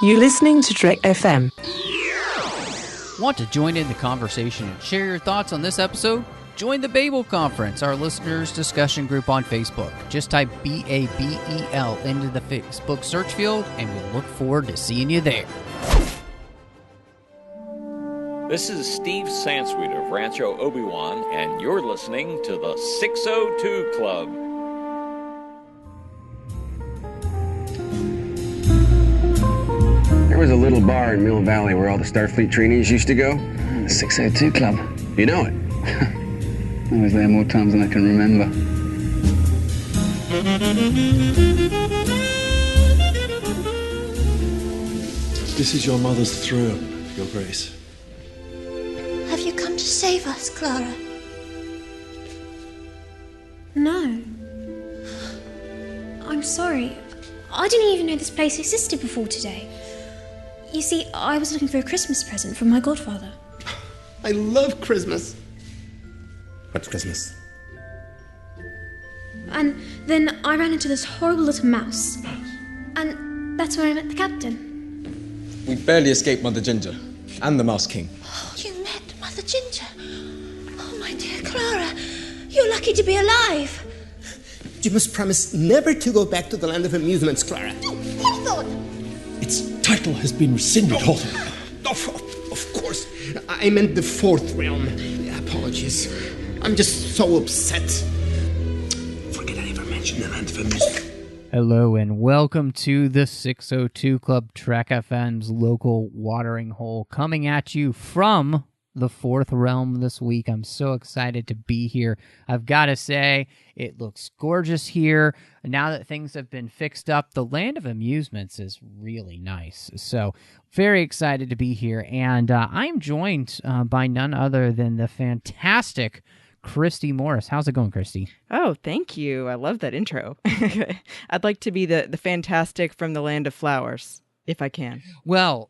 You're listening to Trek FM. Want to join in the conversation and share your thoughts on this episode? Join the Babel Conference, our listeners' discussion group on Facebook. Just type BABEL into the Facebook search field, and we'll look forward to seeing you there. This is Steve Sansweet of Rancho Obi-Wan, and you're listening to the 602 Club. There was a little bar in Mill Valley where all the Starfleet trainees used to go. The 602 Club. You know it. I was there more times than I can remember. This is your mother's throne, Your Grace. Have you come to save us, Clara? No. I'm sorry. I didn't even know this place existed before today. You see, I was looking for a Christmas present from my godfather. I love Christmas. What's Christmas? And then I ran into this horrible little mouse. And that's where I met the captain. We barely escaped Mother Ginger and the Mouse King. Oh, you met Mother Ginger. Oh, my dear Clara, you're lucky to be alive. You must promise never to go back to the land of amusements, Clara. Hawthorne! Its title has been rescinded, Hawthorne. Of course. I meant the fourth realm. Apologies. I'm just so upset. Forget I ever mentioned the land of amusements. Hello and welcome to the 602 Club, Trek FM's local watering hole, coming at you from the fourth realm this week. I'm so excited to be here. I've got to say, it looks gorgeous here. Now that things have been fixed up, the land of amusements is really nice. So very excited to be here. And I'm joined by none other than the fantastic Christy Morris. How's it going, Christy? Oh, thank you. I love that intro. I'd like to be the fantastic from the land of flowers, if I can. Well,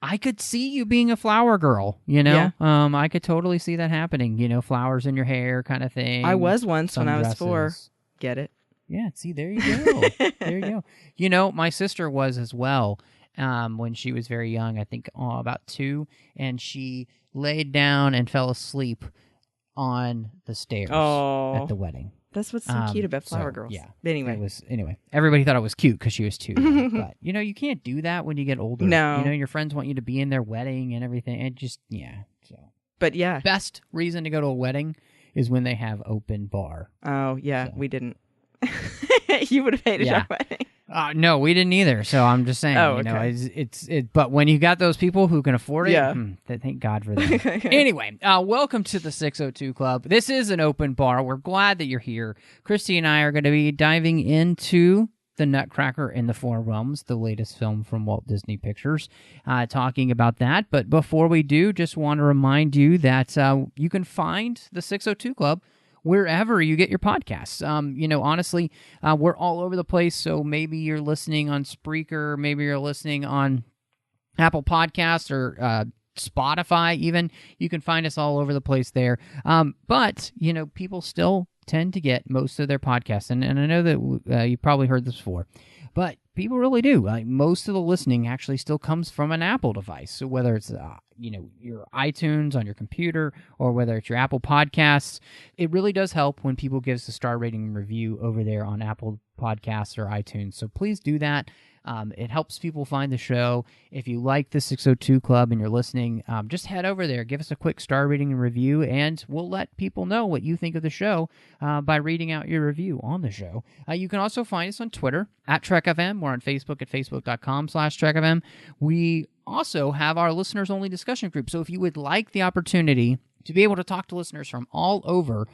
I could see you being a flower girl, you know? Yeah. I could totally see that happening, you know, flowers in your hair kind of thing. I was once when I was 4. Get it? Yeah, see, there you go. There you go. You know, my sister was as well when she was very young, I think about 2, and she laid down and fell asleep on the stairs at the wedding. That's what's so cute about flower girls. Yeah. Anyway, everybody thought it was cute because she was 2. But, you know, you can't do that when you get older. No. You know, your friends want you to be in their wedding and everything. And just, yeah. So. But, yeah. Best reason to go to a wedding is when they have open bar. Oh, yeah. So. We didn't. You would have hated our wedding. No, we didn't either. So I'm just saying, you know, it's but when you got those people who can afford it, thank God for that. Anyway, welcome to the 602 Club. This is an open bar. We're glad that you're here. Christy and I are going to be diving into the Nutcracker in the Four Realms, the latest film from Walt Disney Pictures, talking about that. But before we do, just want to remind you that you can find the 602 Club wherever you get your podcasts. You know, honestly, we're all over the place, so maybe you're listening on Spreaker, maybe you're listening on Apple Podcasts or Spotify even. You can find us all over the place there. But, you know, people still tend to get most of their podcasts, and I know that you've probably heard this before, but people really do. Most of the listening actually still comes from an Apple device. So whether it's you know, your iTunes on your computer or whether it's your Apple Podcasts, it really does help when people give us a star rating and review over there on Apple Podcasts or iTunes. So please do that. It helps people find the show. If you like the 602 Club and you're listening, just head over there, give us a quick star rating and review, and we'll let people know what you think of the show by reading out your review on the show. You can also find us on Twitter at TrekFM. We're on Facebook at facebook.com/TrekFM. We also have our listeners-only discussion group. So if you would like the opportunity to be able to talk to listeners from all over,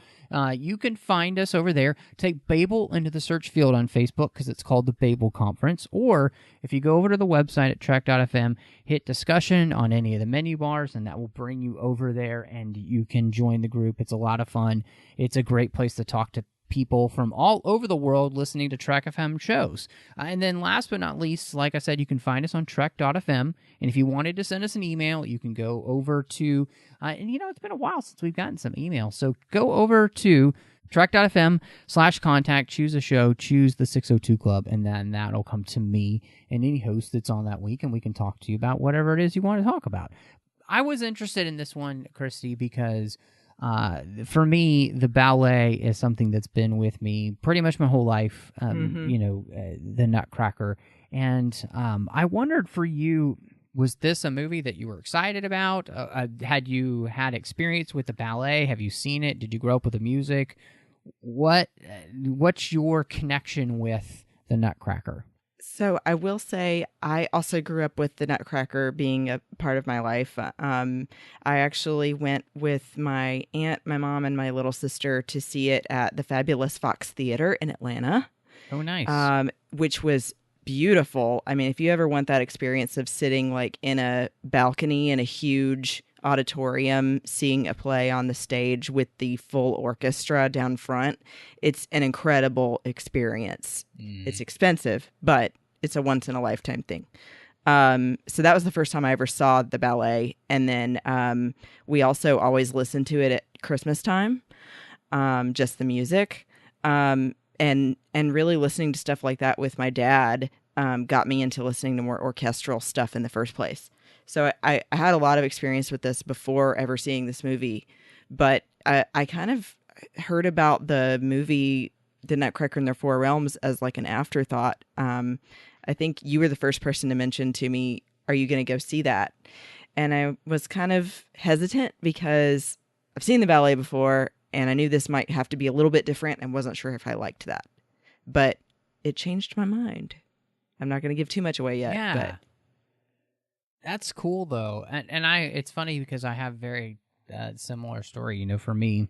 you can find us over there. Take Babel into the search field on Facebook because it's called the Babel Conference. Or if you go over to the website at trek.fm, hit discussion on any of the menu bars, and that will bring you over there, and you can join the group. It's a lot of fun. It's a great place to talk to people from all over the world listening to Trek FM shows. And then last but not least, like I said, you can find us on trek.fm. And if you wanted to send us an email, you can go over to, and you know, it's been a while since we've gotten some emails. So go over to Trek.fm/contact, choose a show, choose the 602 Club, and then that'll come to me and any host that's on that week, and we can talk to you about whatever it is you want to talk about. I was interested in this one, Christy, because for me, the ballet is something that's been with me pretty much my whole life, the Nutcracker. And I wondered for you, was this a movie that you were excited about? Had you had experience with the ballet? Have you seen it? Did you grow up with the music? What's your connection with the Nutcracker? So I will say I also grew up with the Nutcracker being a part of my life. I actually went with my aunt, my mom, and my little sister to see it at the fabulous Fox Theater in Atlanta. Oh, nice. Which was beautiful. I mean, if you ever want that experience of sitting like in a balcony in a huge auditorium, seeing a play on the stage with the full orchestra down front, it's an incredible experience. It's expensive, but it's a once in a lifetime thing. So that was the first time I ever saw the ballet. And then we also always listened to it at Christmas time, just the music. And really listening to stuff like that with my dad got me into listening to more orchestral stuff in the first place. So I had a lot of experience with this before ever seeing this movie, but I kind of heard about the movie The Nutcracker in the Four Realms as like an afterthought. I think you were the first person to mention to me, are you going to go see that? And I was kind of hesitant because I've seen the ballet before and I knew this might have to be a little bit different and wasn't sure if I liked that. But it changed my mind. I'm not going to give too much away yet. Yeah. But that's cool though. And it's funny because I have very similar story, for me.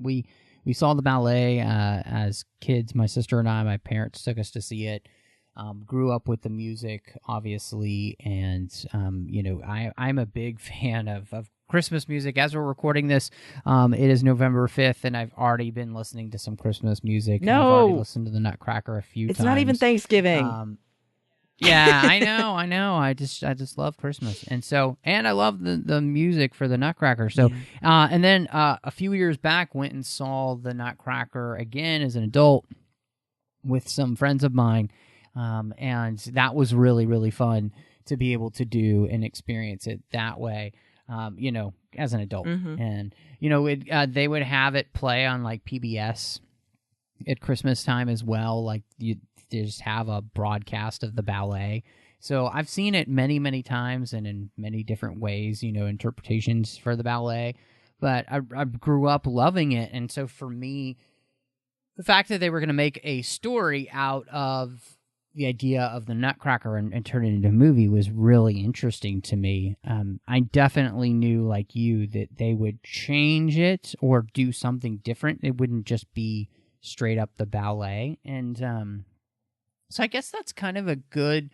We saw the ballet as kids, my sister and I, my parents took us to see it. Grew up with the music, obviously, and I'm a big fan of Christmas music. As we're recording this, it is November 5th, and I've already been listening to some Christmas music. No, I've already listened to the Nutcracker a few times. It's not even Thanksgiving. Yeah, I know. I just love Christmas, and I love the music for the Nutcracker. So, and then a few years back, went and saw the Nutcracker again as an adult with some friends of mine. And that was really, really fun to be able to do and experience it that way, as an adult. Mm-hmm. And, they would have it play on like PBS at Christmas time as well. Like you just have a broadcast of the ballet. So I've seen it many, many times and in many different ways, interpretations for the ballet, but I grew up loving it. And so for me, the fact that they were going to make a story out of the idea of the Nutcracker and turn it into a movie was really interesting to me. I definitely knew, like you, that they would change it or do something different. It wouldn't just be straight up the ballet. And so I guess that's kind of a good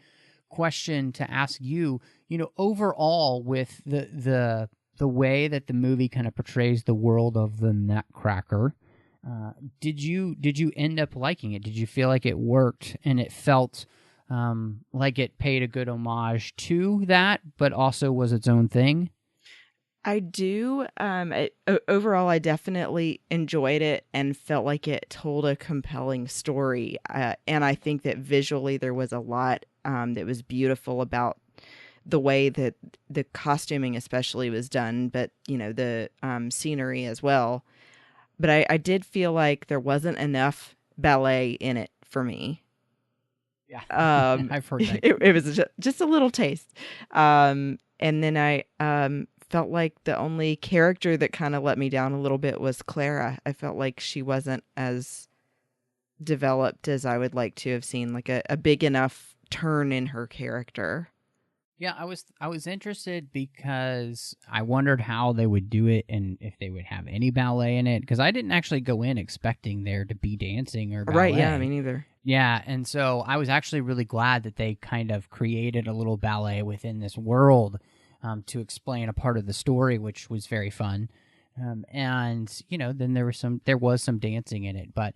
question to ask you, overall with the way that the movie kind of portrays the world of the Nutcracker. Did you end up liking it? Did you feel like it worked and it felt like it paid a good homage to that, but also was its own thing? I do. Overall, I definitely enjoyed it and felt like it told a compelling story. And I think that visually there was a lot that was beautiful about the way that the costuming especially was done, but, the scenery as well. But I did feel like there wasn't enough ballet in it for me. Yeah, I've heard that. It was just a little taste. And then I felt like the only character that kind of let me down a little bit was Clara. I felt like she wasn't as developed as I would like to have seen, like a big enough turn in her character. Yeah, I was interested because I wondered how they would do it and if they would have any ballet in it, because I didn't actually go in expecting there to be dancing or ballet. Right, yeah, me neither. Yeah, and so I was actually really glad that they kind of created a little ballet within this world to explain a part of the story, which was very fun. And then there was some dancing in it, but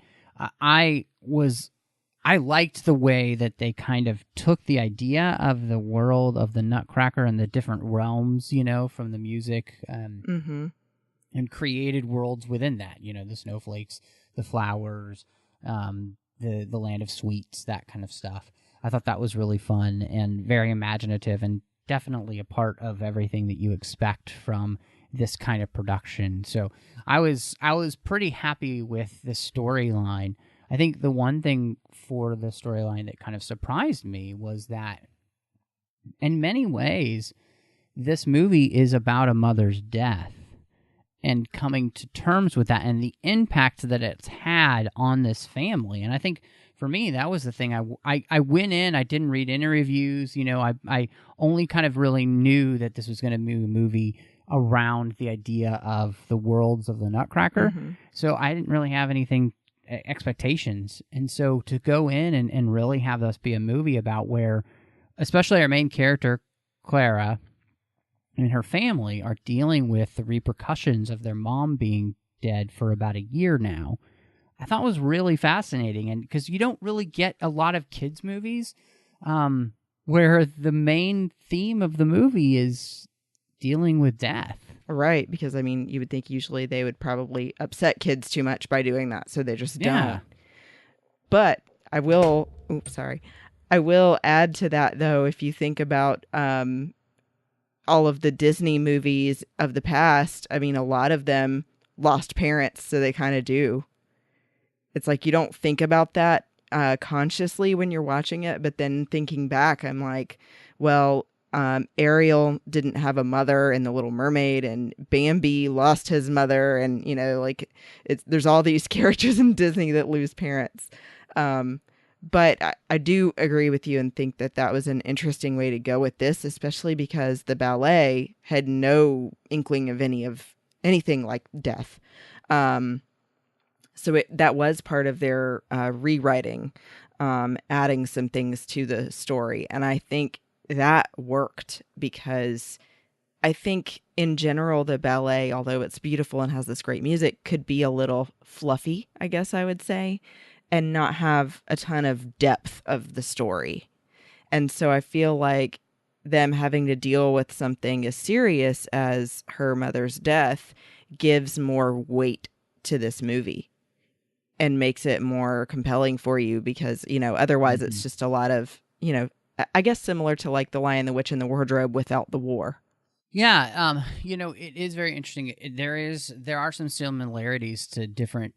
I liked the way that they kind of took the idea of the world of the Nutcracker and the different realms, from the music. and created worlds within that. The snowflakes, the flowers, the land of sweets, that kind of stuff. I thought that was really fun and very imaginative, and definitely a part of everything that you expect from this kind of production. So I was pretty happy with the storyline. I think the one thing for the storyline that kind of surprised me was that in many ways, this movie is about a mother's death and coming to terms with that and the impact that it's had on this family. And I think for me, that was the thing. I went in, I didn't read any reviews. I only kind of really knew that this was going to be a movie around the idea of the worlds of the Nutcracker. Mm-hmm. So I didn't really have anything, expectations. And so to go in and really have this be a movie about where, especially our main character, Clara, and her family are dealing with the repercussions of their mom being dead for about a year now, I thought was really fascinating. And because you don't really get a lot of kids' movies where the main theme of the movie is dealing with death. Right, because, you would think usually they would probably upset kids too much by doing that, so they just don't. But I will add to that, though, if you think about all of the Disney movies of the past, a lot of them lost parents, so they kind of do. It's like you don't think about that consciously when you're watching it, but then thinking back, I'm like, well, Ariel didn't have a mother in The Little Mermaid, and Bambi lost his mother, and there's all these characters in Disney that lose parents. But I do agree with you and think that was an interesting way to go with this, especially because the ballet had no inkling of anything like death. So that was part of their rewriting, adding some things to the story. And I think that worked because I think in general, the ballet, although it's beautiful and has this great music, could be a little fluffy, I guess I would say, and not have a ton of depth of the story. And so I feel like them having to deal with something as serious as her mother's death gives more weight to this movie and makes it more compelling for you because, otherwise it's just a lot of, I guess similar to like The Lion, the Witch, and the Wardrobe without the war. Yeah, it is very interesting. There are some similarities to different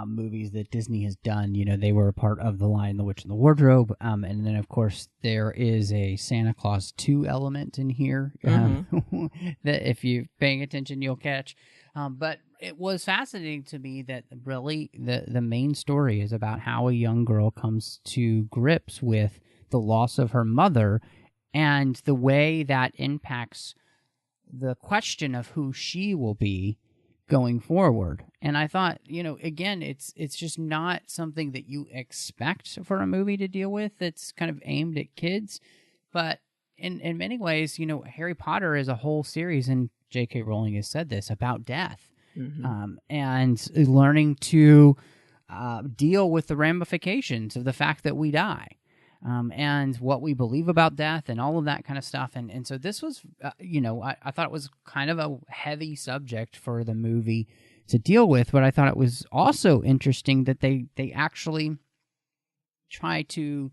movies that Disney has done. They were a part of The Lion, the Witch, and the Wardrobe. And then, of course, there is a Santa Claus 2 element in here that if you're paying attention, you'll catch. But it was fascinating to me that really the main story is about how a young girl comes to grips with the loss of her mother and the way that impacts the question of who she will be going forward. And I thought, again, it's just not something that you expect for a movie to deal with that's kind of aimed at kids. But in many ways, Harry Potter is a whole series, and J.K. Rowling has said this, about death. Mm-hmm. And learning to deal with the ramifications of the fact that we die. And what we believe about death and all of that kind of stuff. And so this was, I thought it was kind of a heavy subject for the movie to deal with, but I thought it was also interesting that they actually try to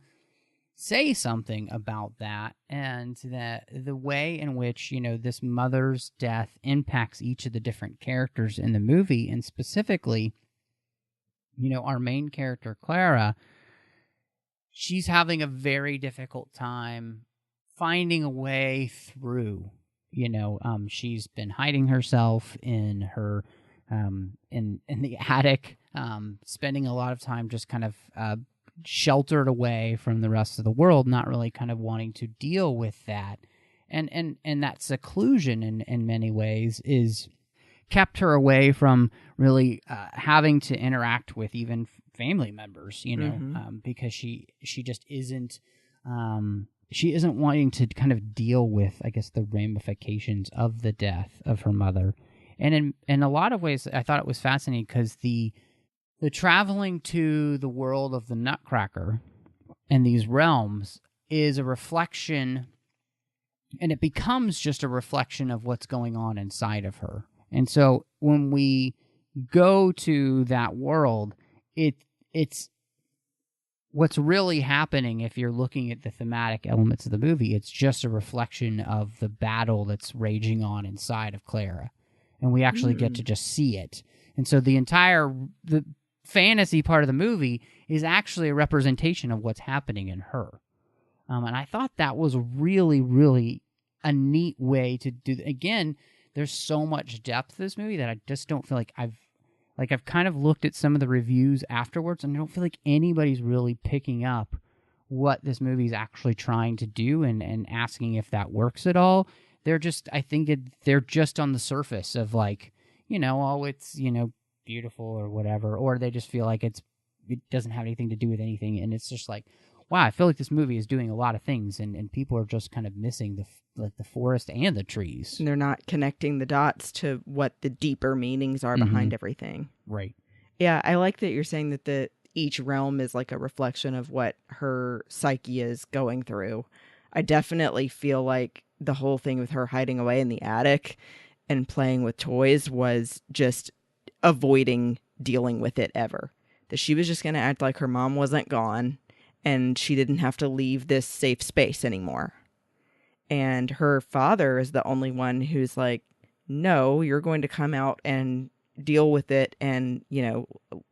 say something about that and that the way in which, this mother's death impacts each of the different characters in the movie. And specifically, our main character, Clara, she's having a very difficult time finding a way through. She's been hiding herself in her in the attic, spending a lot of time just kind of sheltered away from the rest of the world, not really kind of wanting to deal with that. And that seclusion in many ways is kept her away from really having to interact with even family members, because she just isn't wanting to kind of deal with, I guess, the ramifications of the death of her mother. And in a lot of ways, I thought it was fascinating because the traveling to the world of the Nutcracker and these realms is a reflection, and it becomes just a reflection of what's going on inside of her. And so when we go to that world, it's what's really happening. If you're looking at the thematic elements of the movie, it's just a reflection of the battle that's raging on inside of Clara, and we actually get to just see it. And so the fantasy part of the movie is actually a representation of what's happening in her. And I thought that was really, really a neat way to do. Again, there's so much depth to this movie that I just don't feel like I've kind of looked at some of the reviews afterwards, and I don't feel like anybody's really picking up what this movie is actually trying to do and asking if that works at all. They're just, they're just on the surface of like, it's, beautiful or whatever, or they just feel like it doesn't have anything to do with anything, and it's just like, wow, I feel like this movie is doing a lot of things, and people are just kind of missing the forest and the trees. And they're not connecting the dots to what the deeper meanings are behind everything. Right. Yeah, I like that you're saying that each realm is like a reflection of what her psyche is going through. I definitely feel like the whole thing with her hiding away in the attic and playing with toys was just avoiding dealing with it ever. That she was just going to act like her mom wasn't gone and she didn't have to leave this safe space anymore. And her father is the only one who's like, no, you're going to come out and deal with it and,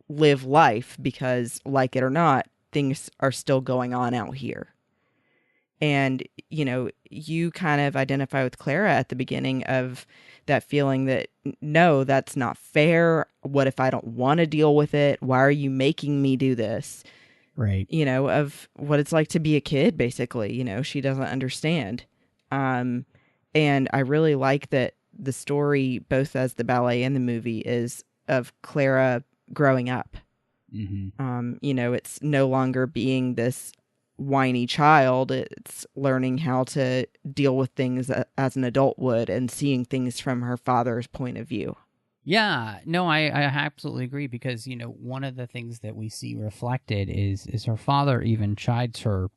live life because, like it or not, things are still going on out here. And, you kind of identify with Clara at the beginning of that feeling that, no, that's not fair. What if I don't want to deal with it? Why are you making me do this? Right. Of what it's like to be a kid, basically. She doesn't understand. And I really like that the story, both as the ballet and the movie, is of Clara growing up. It's no longer being this whiny child. It's learning how to deal with things as an adult would and seeing things from her father's point of view. Yeah, no, I absolutely agree because, one of the things that we see reflected is her father even chides her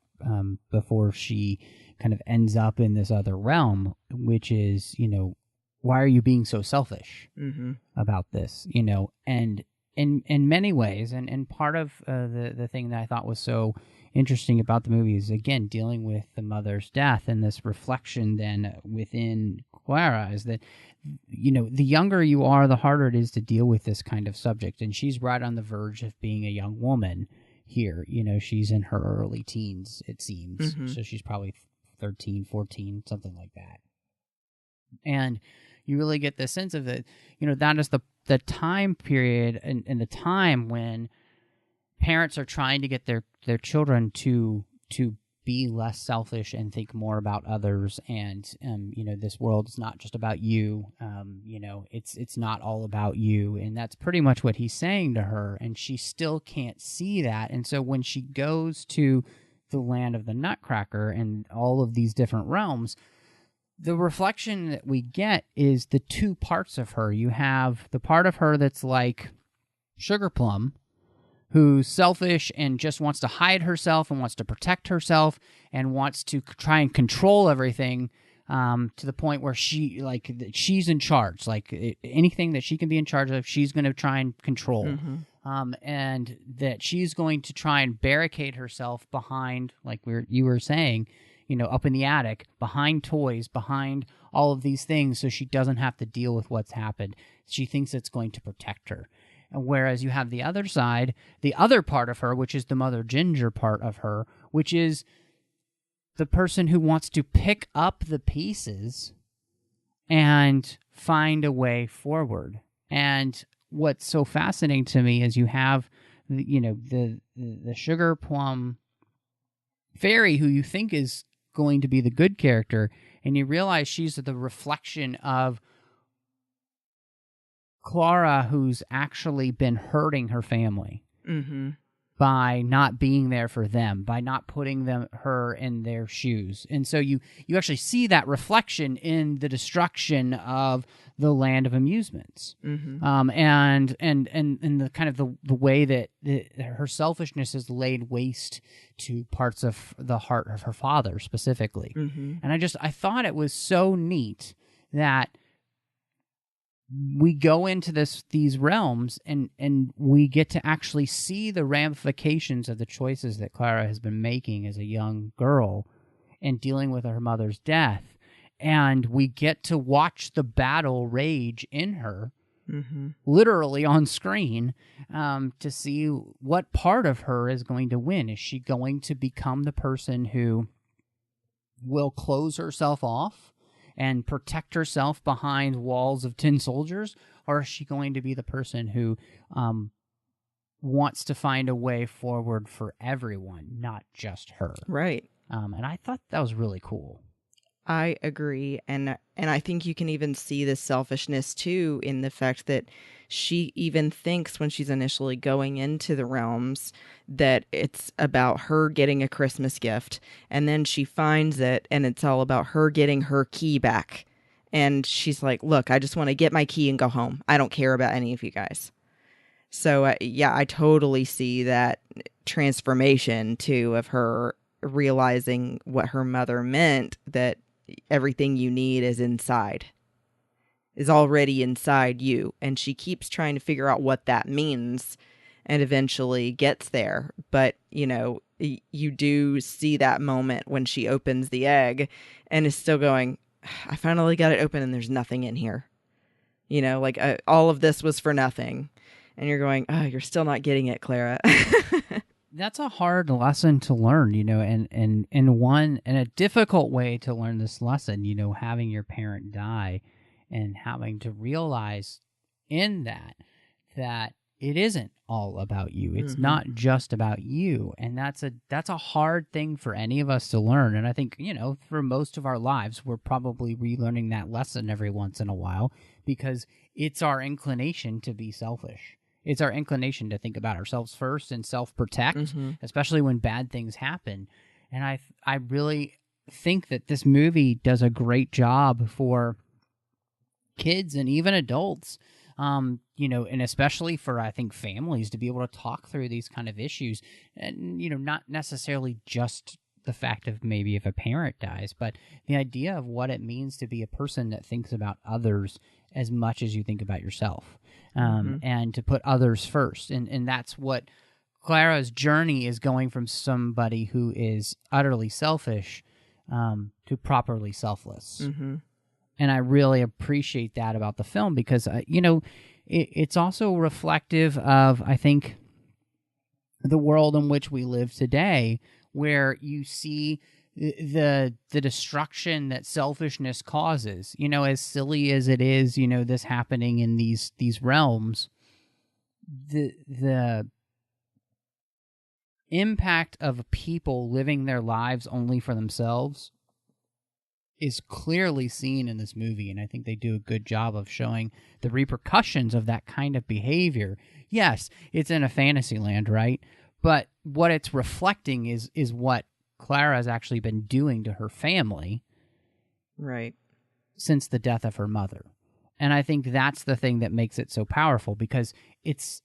before she kind of ends up in this other realm, which is, why are you being so selfish about this, and in many ways, and part of the thing that I thought was so interesting about the movie is, again, dealing with the mother's death and this reflection then within Clara is that, the younger you are, the harder it is to deal with this kind of subject. And she's right on the verge of being a young woman here. She's in her early teens, it seems. So she's probably 13, 14, something like that. And you really get the sense of that, that is the time period and the time when parents are trying to get their children to be less selfish and think more about others. And, this world is not just about you. It's not all about you. And that's pretty much what he's saying to her. And she still can't see that. And so when she goes to the land of the Nutcracker and all of these different realms, the reflection that we get is the two parts of her. You have the part of her that's like Sugar Plum, who's selfish and just wants to hide herself and wants to protect herself and wants to try and control everything to the point where she's in charge. Like anything that she can be in charge of, she's going to try and control. And that she's going to try and barricade herself behind, like you were saying, up in the attic, behind toys, behind all of these things, so she doesn't have to deal with what's happened. She thinks it's going to protect her. Whereas you have the other side, the other part of her, which is the Mother Ginger part of her, which is the person who wants to pick up the pieces and find a way forward. And what's so fascinating to me is you have, the Sugar Plum fairy who you think is going to be the good character, and you realize she's the reflection of Clara, who's actually been hurting her family by not being there for them, by not putting her in their shoes. And so you actually see that reflection in the destruction of the land of amusements, and the kind of the way that her selfishness is laid waste to parts of the heart of her father specifically. And I thought it was so neat that we go into these realms and we get to actually see the ramifications of the choices that Clara has been making as a young girl and dealing with her mother's death. And we get to watch the battle rage in her, literally on screen, to see what part of her is going to win. Is she going to become the person who will close herself off and protect herself behind walls of tin soldiers, or is she going to be the person who wants to find a way forward for everyone, not just her? Right. And I thought that was really cool. I agree, and I think you can even see the selfishness too in the fact that she even thinks when she's initially going into the realms that it's about her getting a Christmas gift, and then she finds it and it's all about her getting her key back. And she's like, look, I just want to get my key and go home. I don't care about any of you guys. So yeah, I totally see that transformation too of her realizing what her mother meant, that everything you need is already inside you. And she keeps trying to figure out what that means and eventually gets there. But, you know, you do see that moment when she opens the egg and is still going, I finally got it open and there's nothing in here. You know, like all of this was for nothing. And you're going, oh, you're still not getting it, Clara. That's a hard lesson to learn, you know, and a difficult way to learn this lesson, you know, having your parent die and having to realize in that it isn't all about you. It's not just about you. And that's a hard thing for any of us to learn. And I think, you know, for most of our lives, we're probably relearning that lesson every once in a while because it's our inclination to be selfish. It's our inclination to think about ourselves first and self-protect, especially when bad things happen. And I really think that this movie does a great job for kids and even adults, you know, and especially for, I think, families to be able to talk through these kind of issues. And, you know, not necessarily just the fact of maybe if a parent dies, but the idea of what it means to be a person that thinks about others as much as you think about yourself. And to put others first. And that's what Clara's journey is, going from somebody who is utterly selfish to properly selfless. And I really appreciate that about the film because, you know, it's also reflective of, I think, the world in which we live today, where you see the destruction that selfishness causes. You know, as silly as it is, you know, this happening in these realms, the impact of people living their lives only for themselves is clearly seen in this movie, and I think they do a good job of showing the repercussions of that kind of behavior. Yes, it's in a fantasy land, right? But what it's reflecting is what Clara has actually been doing to her family, right, since the death of her mother. And I think that's the thing that makes it so powerful, because it's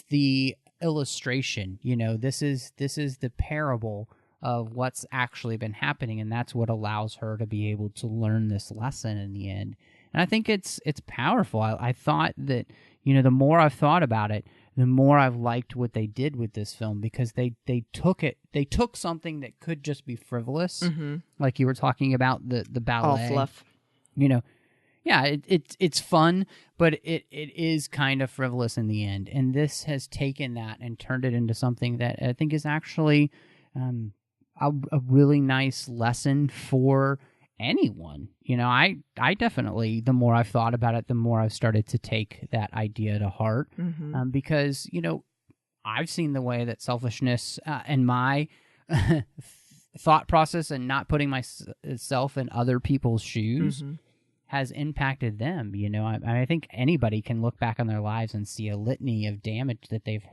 the illustration. You know, this is the parable of what's actually been happening, and that's what allows her to be able to learn this lesson in the end. And I think it's powerful. I thought that, you know, the more I've thought about it, the more I've liked what they did with this film, because they took something that could just be frivolous, like you were talking about the ballet, all fluff. You know, yeah, it's fun, but it is kind of frivolous in the end. And this has taken that and turned it into something that I think is actually a really nice lesson for anyone. You know, I definitely, the more I've thought about it, the more I've started to take that idea to heart, because, you know, I've seen the way that selfishness and my thought process and not putting myself in other people's shoes has impacted them. You know, I think anybody can look back on their lives and see a litany of damage that they've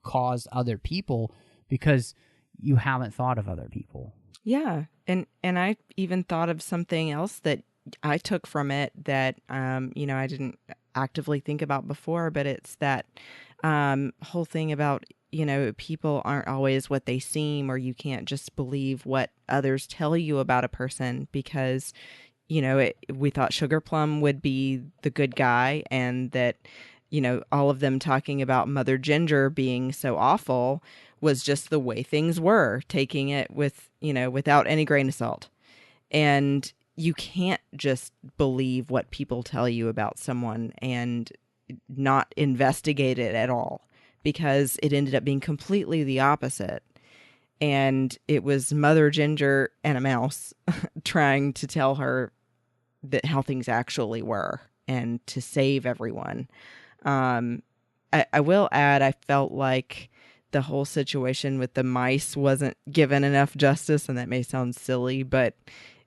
caused other people because you haven't thought of other people. Yeah. And I even thought of something else that I took from it that, you know, I didn't actively think about before, but it's that whole thing about, you know, people aren't always what they seem, or you can't just believe what others tell you about a person, because, we thought Sugar Plum would be the good guy, and that, all of them talking about Mother Ginger being so awful was just the way things were, taking it with, without any grain of salt. And you can't just believe what people tell you about someone and not investigate it at all, because it ended up being completely the opposite. And it was Mother Ginger and a mouse trying to tell her that how things actually were and to save everyone. I will add, I felt like the whole situation with the mice wasn't given enough justice, and that may sound silly, but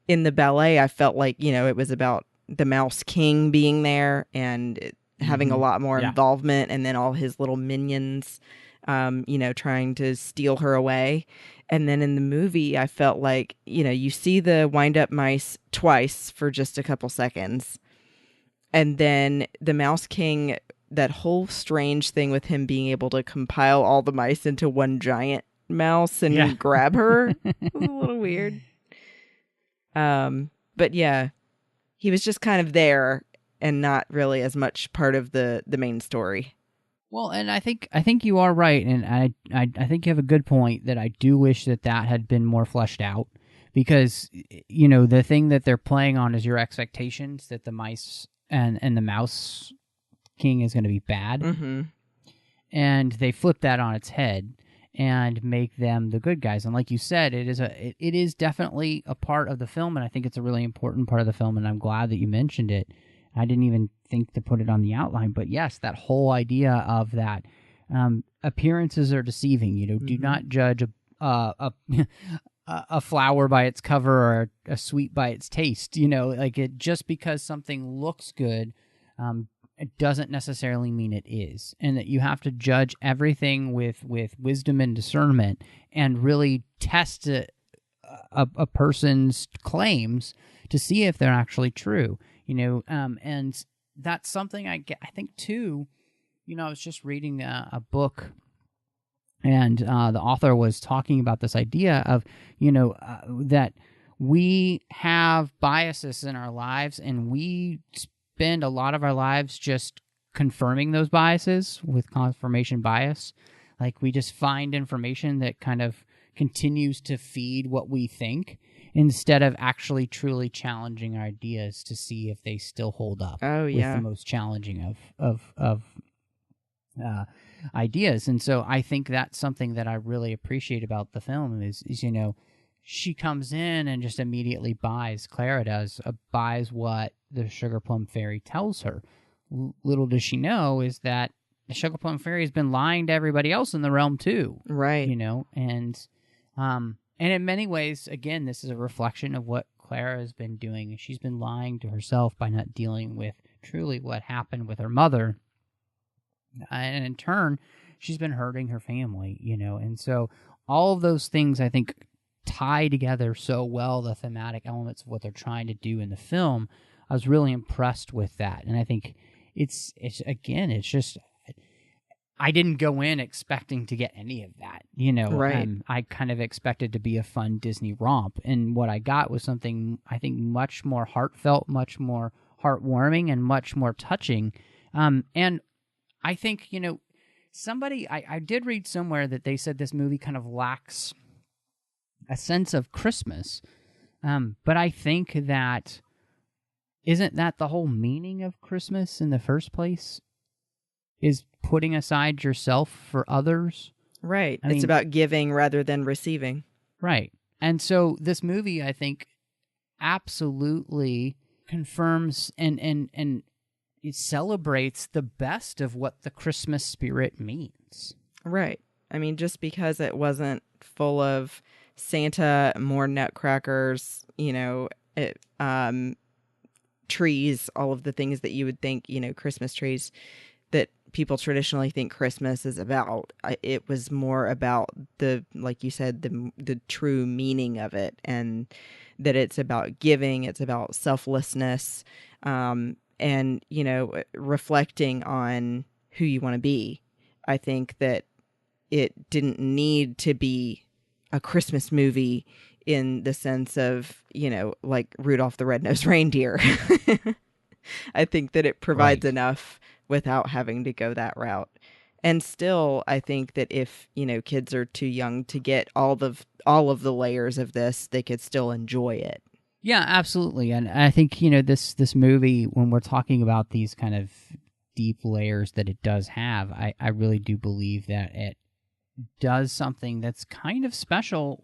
in the ballet, I felt like, it was about the Mouse King being there and having a lot more involvement, and then all his little minions, trying to steal her away. And then in the movie, I felt like, you see the wind-up mice twice for just a couple seconds. And then the Mouse King, that whole strange thing with him being able to compile all the mice into one giant mouse and grab her was a little weird. But yeah, he was just kind of there and not really as much part of the main story. Well, and I think you are right, and I think you have a good point that I do wish that had been more fleshed out, because the thing that they're playing on is your expectations that the mice and the Mouse King is going to be bad, and they flip that on its head and make them the good guys. And like you said, it is definitely a part of the film, and I think it's a really important part of the film, and I'm glad that you mentioned it. I didn't even think to put it on the outline, but yes, that whole idea of that appearances are deceiving. Do not judge a flower by its cover or a sweet by its taste. Just because something looks good, it doesn't necessarily mean it is, and that you have to judge everything with wisdom and discernment, and really test a person's claims to see if they're actually true. And that's something I think too. I was just reading a book, and the author was talking about this idea of, that we have biases in our lives, and we spend a lot of our lives just confirming those biases with confirmation bias. Like, we just find information that kind of continues to feed what we think, instead of actually truly challenging our ideas to see if they still hold up. Oh, yeah. With the most challenging of ideas. And so I think that's something that I really appreciate about the film is she comes in and just immediately buys, Clara does, buys what the Sugar Plum Fairy tells her. Little does she know is that the Sugar Plum Fairy has been lying to everybody else in the realm too. Right. And in many ways, again, this is a reflection of what Clara has been doing. She's been lying to herself by not dealing with truly what happened with her mother. And in turn, she's been hurting her family, And so all of those things, I think, tie together so well, the thematic elements of what they're trying to do in the film. I was really impressed with that. And I think it's just... I didn't go in expecting to get any of that, Right. I kind of expected to be a fun Disney romp, and what I got was something I think much more heartfelt, much more heartwarming, and much more touching. And I think, I did read somewhere that they said this movie kind of lacks a sense of Christmas, but I think that isn't that the whole meaning of Christmas in the first place? Is putting aside yourself for others. Right. It's about giving rather than receiving. Right. And so this movie, I think, absolutely confirms and it celebrates the best of what the Christmas spirit means. Right. Just because it wasn't full of Santa, more nutcrackers, trees, all of the things that you would think, Christmas trees, that people traditionally think Christmas is about. It was more about like you said, the true meaning of it, and that it's about giving, it's about selflessness, and, reflecting on who you want to be. I think that it didn't need to be a Christmas movie in the sense of, like Rudolph the Red-Nosed Reindeer. I think that it provides enough without having to go that route. And still, I think that if, kids are too young to get all of the layers of this, they could still enjoy it. Yeah, absolutely. And I think, this movie, when we're talking about these kind of deep layers that it does have, I really do believe that it does something that's kind of special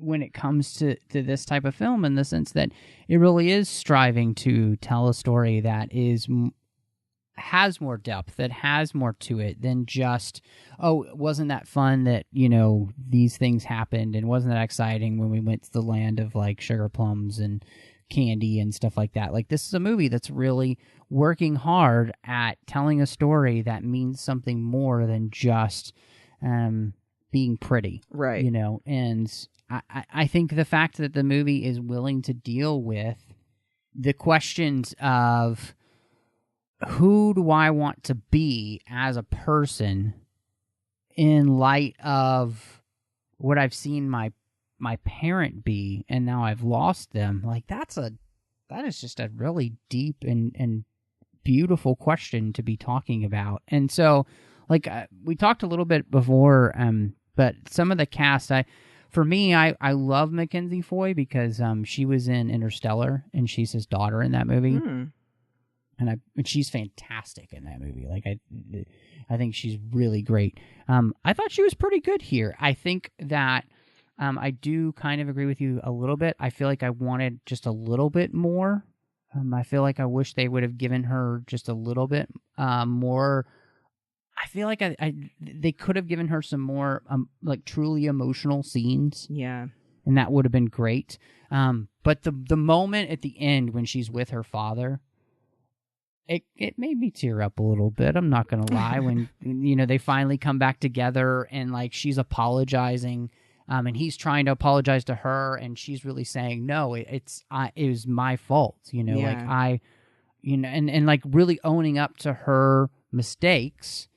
when it comes to this type of film, in the sense that it really is striving to tell a story that has more depth, that has more to it than just, wasn't that fun that, these things happened, and wasn't that exciting when we went to the land of like sugar plums and candy and stuff like that. Like, this is a movie that's really working hard at telling a story that means something more than just being pretty. Right. And I think the fact that the movie is willing to deal with the questions of, who do I want to be as a person in light of what I've seen my parent be, and now I've lost them? Like, that is just a really deep and beautiful question to be talking about. And so, like, we talked a little bit before, but some of the cast, I love Mackenzie Foy because she was in Interstellar, and she's his daughter in that movie. And she's fantastic in that movie. Like, I think she's really great. I thought she was pretty good here. I think that I do kind of agree with you a little bit. I feel like I wanted just a little bit more. I feel like I wish they would have given her just a little bit more. I feel like they could have given her some more like truly emotional scenes. Yeah. And that would have been great. But the moment at the end when she's with her father, it made me tear up a little bit. I'm not going to lie. When, they finally come back together, and like, she's apologizing, and he's trying to apologize to her, and she's really saying, no, it was my fault. Like, and like really owning up to her mistakes,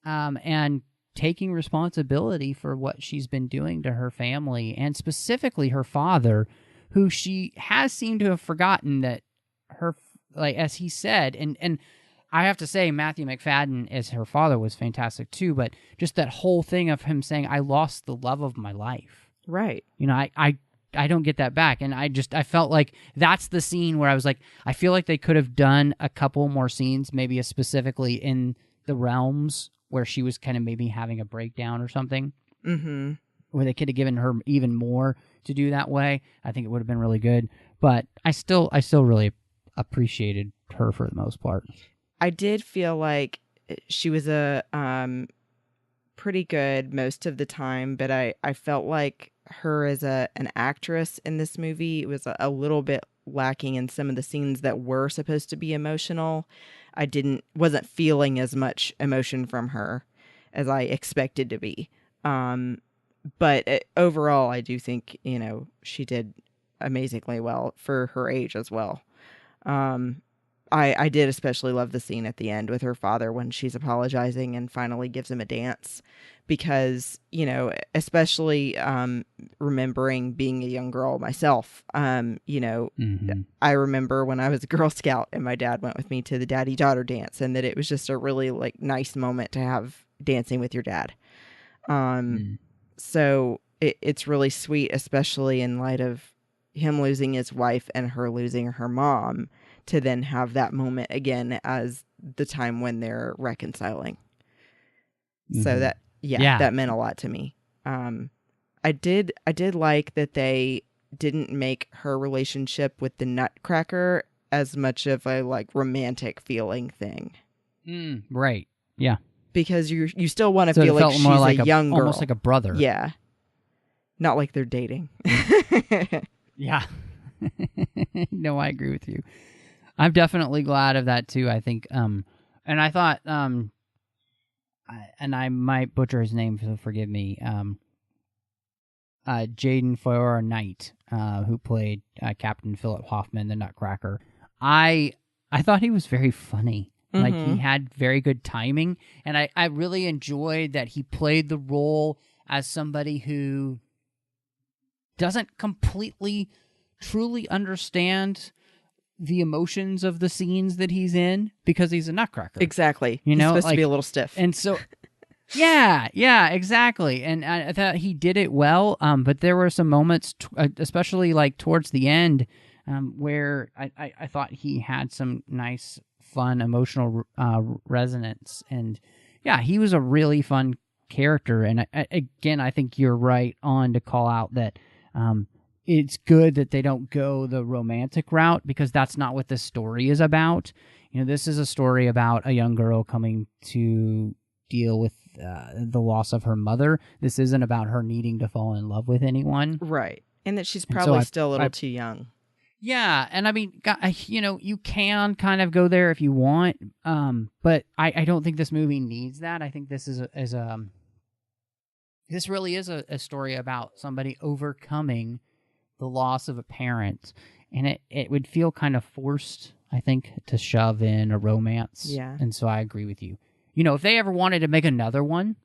and taking responsibility for what she's been doing to her family, and specifically her father, who she has seemed to have forgotten that her, like, as he said, and I have to say, Matthew McFadden as her father was fantastic too, but just that whole thing of him saying, I lost the love of my life. Right. I don't get that back. And I felt like that's the scene where I was like, I feel like they could have done a couple more scenes, maybe specifically in the realms where she was kind of maybe having a breakdown or something. Mm-hmm. Where they could have given her even more to do that way. I think it would have been really good. But I still really appreciated her for the most part. I did feel like she was a pretty good most of the time, but I felt like her as an actress in this movie was a little bit lacking in some of the scenes that were supposed to be emotional. I wasn't feeling as much emotion from her as I expected to be. But overall, I do think, she did amazingly well for her age as well. I did especially love the scene at the end with her father when she's apologizing and finally gives him a dance, because, especially remembering being a young girl myself, Mm-hmm. I remember when I was a Girl Scout and my dad went with me to the daddy-daughter dance, and that it was just a really like nice moment to have dancing with your dad. So it's really sweet, especially in light of him losing his wife and her losing her mom, to then have that moment again as the time when they're reconciling. Mm-hmm. So that meant a lot to me. I did like that they didn't make her relationship with the Nutcracker as much of a like romantic feeling thing. Right. Yeah. Because you still want to feel like she's more like a young girl. Almost like a brother. Yeah. Not like they're dating. Yeah. No, I agree with you. I'm definitely glad of that too. I think, and I thought, and I might butcher his name, so forgive me. Jaden Foyer Knight, who played Captain Philip Hoffman, the Nutcracker. I thought he was very funny. Mm-hmm. Like, he had very good timing, and I really enjoyed that he played the role as somebody who doesn't completely, truly understand the emotions of the scenes that he's in because he's a Nutcracker. Exactly. You know, he's supposed to be a little stiff. And so, yeah, exactly. And I thought he did it well, but there were some moments, especially like towards the end, where I thought he had some nice, fun, emotional resonance. And yeah, he was a really fun character. And I think you're right on to call out that it's good that they don't go the romantic route because that's not what this story is about. You know, this is a story about a young girl coming to deal with the loss of her mother. This isn't about her needing to fall in love with anyone. Right. And that she's probably still a little too young. Yeah. And I mean, you know, you can kind of go there if you want. But I don't think this movie needs that. I think this this really is a story about somebody overcoming the loss of a parent. And it would feel kind of forced, I think, to shove in a romance. Yeah. And so I agree with you. You know, if they ever wanted to make another one,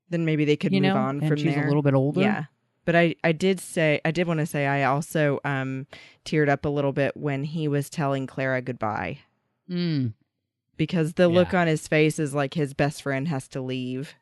then maybe they could move on from there. She's a little bit older. Yeah. But I did want to say I also teared up a little bit when he was telling Clara goodbye. Because the look on his face is like his best friend has to leave.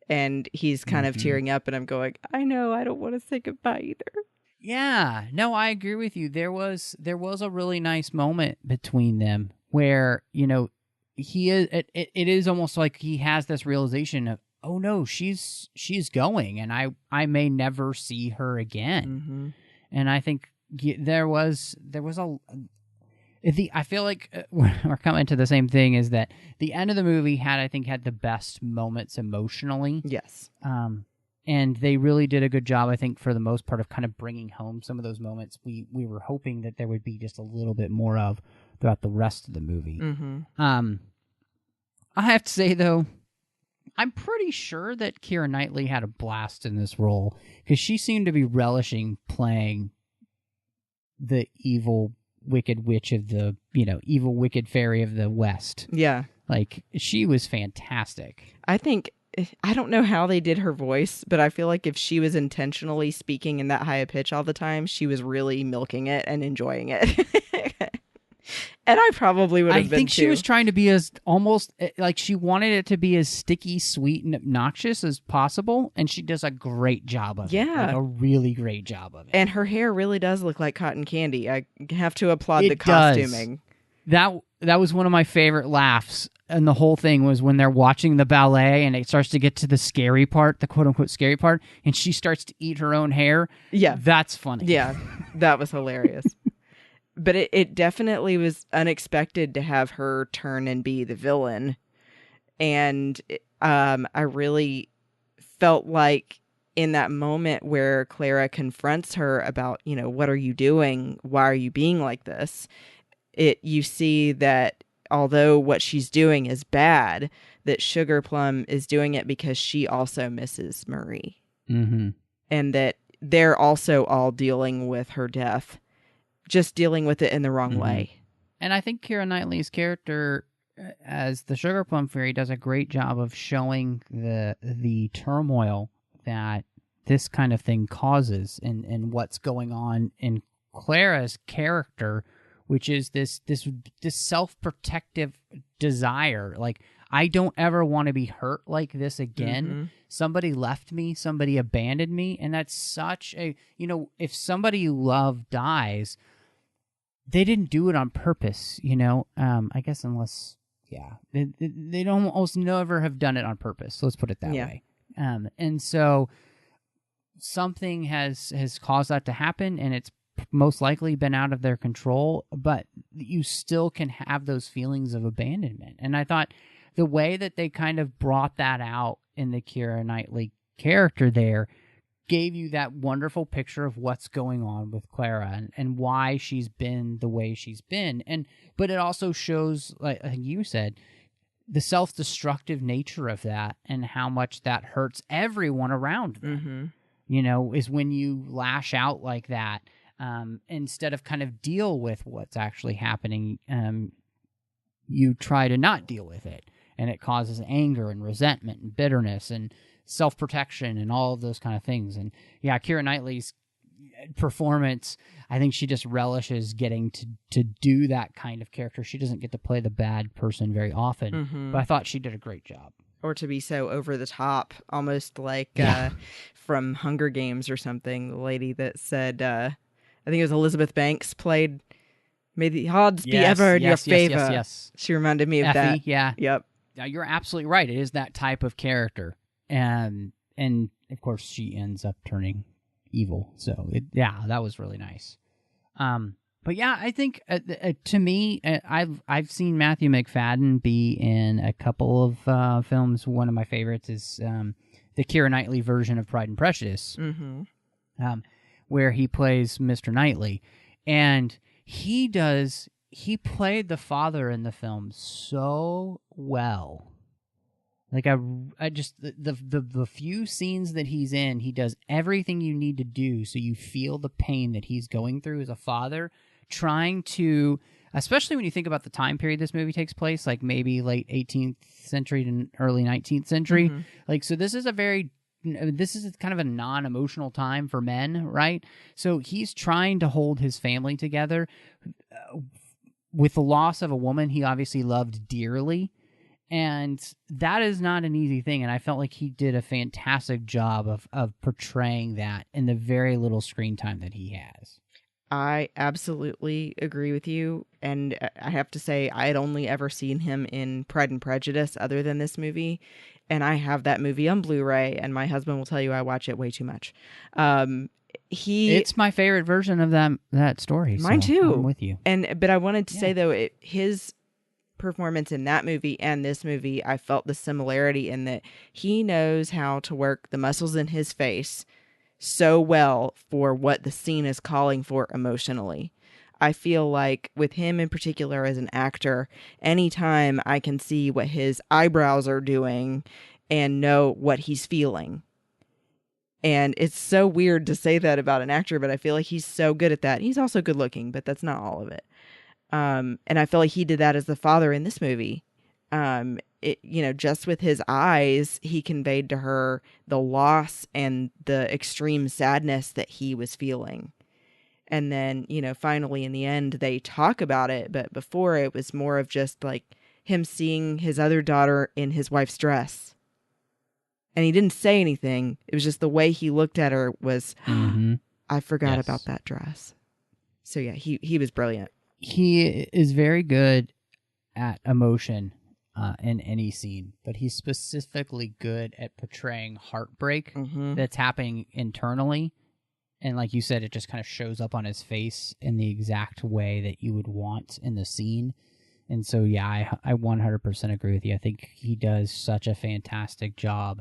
And he's kind of tearing up, and I'm going, I know, I don't want to say goodbye either. Yeah, no, I agree with you. There was a really nice moment between them where, you know, it is almost like he has this realization of, oh no, she's going, and I may never see her again. And I think there was I feel like we're coming to the same thing, is that the end of the movie had the best moments emotionally. Yes. And they really did a good job, I think, for the most part, of kind of bringing home some of those moments we were hoping that there would be just a little bit more of throughout the rest of the movie. I have to say, though, I'm pretty sure that Keira Knightley had a blast in this role, because she seemed to be relishing playing the evil, wicked witch of the, you know, evil, wicked fairy of the West. Yeah. Like, she was fantastic. I don't know how they did her voice, but I feel like if she was intentionally speaking in that high a pitch all the time, she was really milking it and enjoying it. And I probably would have been too. I think she was trying to be as almost like she wanted it to be as sticky, sweet, and obnoxious as possible, and she does a great job of it. Yeah. Like a really great job of it. And her hair really does look like cotton candy. I have to applaud the costuming. That was one of my favorite laughs, and the whole thing was when they're watching the ballet and it starts to get to the scary part, the quote-unquote scary part, and she starts to eat her own hair. Yeah. That's funny. Yeah, that was hilarious. But it definitely was unexpected to have her turn and be the villain. And I really felt like in that moment where Clara confronts her about, you know, what are you doing? Why are you being like this? You see that although what she's doing is bad, that Sugar Plum is doing it because she also misses Marie. And that they're also all dealing with her death, just dealing with it in the wrong way. And I think Keira Knightley's character as the Sugar Plum Fairy does a great job of showing the turmoil that this kind of thing causes and what's going on in Clara's character, which is this self-protective desire. Like, I don't ever want to be hurt like this again. Somebody left me, somebody abandoned me, and that's such a, you know, if somebody you love dies, they didn't do it on purpose, you know? I guess unless, they don't almost never have done it on purpose. So let's put it that way. And so something has caused that to happen, and it's most likely been out of their control, but you still can have those feelings of abandonment. And I thought the way that they kind of brought that out in the Keira Knightley character there gave you that wonderful picture of what's going on with Clara and why she's been the way she's been. But it also shows, like you said, the self-destructive nature of that and how much that hurts everyone around them. You know, is when you lash out like that, instead of kind of deal with what's actually happening, you try to not deal with it. And it causes anger and resentment and bitterness and self-protection and all of those kind of things. And yeah, Keira Knightley's, performance. I think she just relishes getting to do that kind of character. She doesn't get to play the bad person very often, but I thought she did a great job. Or to be so over the top, almost like from Hunger Games or something. The lady that said, I think it was Elizabeth Banks played, "May the odds be ever in your favor." Yes. She reminded me of Effie, that. Yeah. Yep. You're absolutely right. It is that type of character. And of course she ends up turning evil. So that was really nice. But yeah, I think to me, I've seen Matthew McFadden be in a couple of films. One of my favorites is the Keira Knightley version of Pride and Prejudice, where he plays Mr. Knightley, and he played the father in the film so well. Like I just the few scenes that he's in, he does everything you need to do so you feel the pain that he's going through as a father, trying to, especially when you think about the time period this movie takes place, like maybe late 18th century to early 19th century. Like, so this is kind of a non-emotional time for men, right? So he's trying to hold his family together with the loss of a woman he obviously loved dearly. And that is not an easy thing, and I felt like he did a fantastic job of portraying that in the very little screen time that he has. I absolutely agree with you, and I have to say I had only ever seen him in Pride and Prejudice other than this movie, and I have that movie on Blu-ray, and my husband will tell you I watch it way too much. It's my favorite version of that story. Mine too. I'm with you. But I wanted to say though, his performance in that movie and this movie, I felt the similarity in that he knows how to work the muscles in his face so well for what the scene is calling for emotionally. I feel like with him in particular as an actor, anytime I can see what his eyebrows are doing and know what he's feeling. And it's so weird to say that about an actor, but I feel like he's so good at that. He's also good looking, but that's not all of it. And I feel like he did that as the father in this movie. Just with his eyes, he conveyed to her the loss and the extreme sadness that he was feeling. And then, finally in the end, they talk about it. But before, it was more of just like him seeing his other daughter in his wife's dress. And he didn't say anything. It was just the way he looked at her was, I forgot about that dress. So yeah, he was brilliant. He is very good at emotion in any scene, but he's specifically good at portraying heartbreak that's happening internally. And like you said, it just kind of shows up on his face in the exact way that you would want in the scene. And so, yeah, I 100% agree with you. I think he does such a fantastic job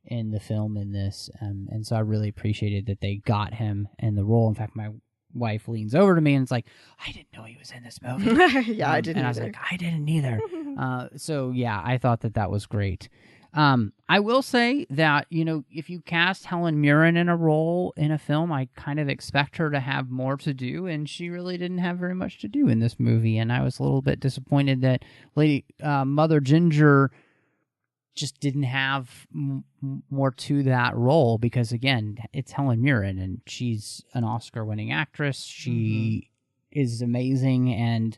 in the film in this. And so I really appreciated that they got him in the role. In fact, my wife leans over to me and it's like, I didn't know he was in this movie. Yeah, I didn't. And I was like, I didn't either. So yeah, I thought that was great. I will say that, if you cast Helen Mirren in a role in a film, I kind of expect her to have more to do, and she really didn't have very much to do in this movie. And I was a little bit disappointed that Mother Ginger just didn't have more to that role, because again, it's Helen Mirren and she's an Oscar-winning actress. She is amazing, and